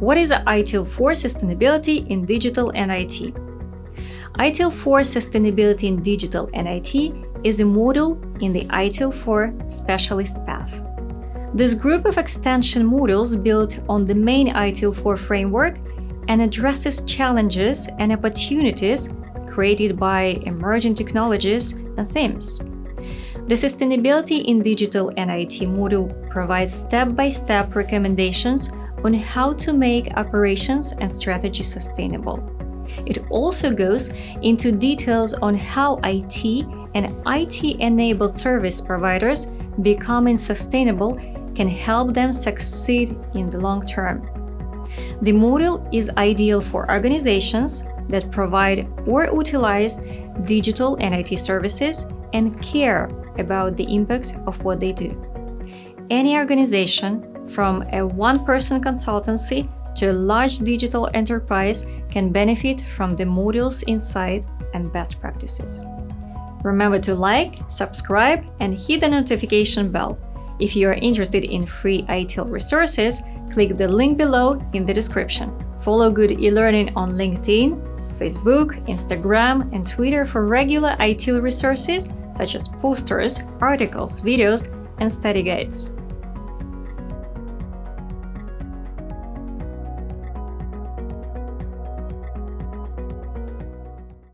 What is ITIL for Sustainability in Digital and IT? ITIL for Sustainability in Digital and IT is a module in the ITIL for Specialist path. This group of extension modules built on the main ITIL 4 framework and addresses challenges and opportunities created by emerging technologies and themes. The Sustainability in Digital and IT module provides step-by-step recommendations on how to make operations and strategy sustainable. It also goes into details on how IT and IT-enabled service providers becoming sustainable can help them succeed in the long term. The module is ideal for organizations that provide or utilize digital and IT services and care about the impact of what they do. Any organization, from a one-person consultancy to a large digital enterprise, can benefit from the module's insight and best practices. Remember to like, subscribe, and hit the notification bell. If you are interested in free ITIL resources, click the link below in the description. Follow Good e-learning on LinkedIn, Facebook, Instagram, and Twitter for regular ITIL resources such as posters, articles, videos, and study guides.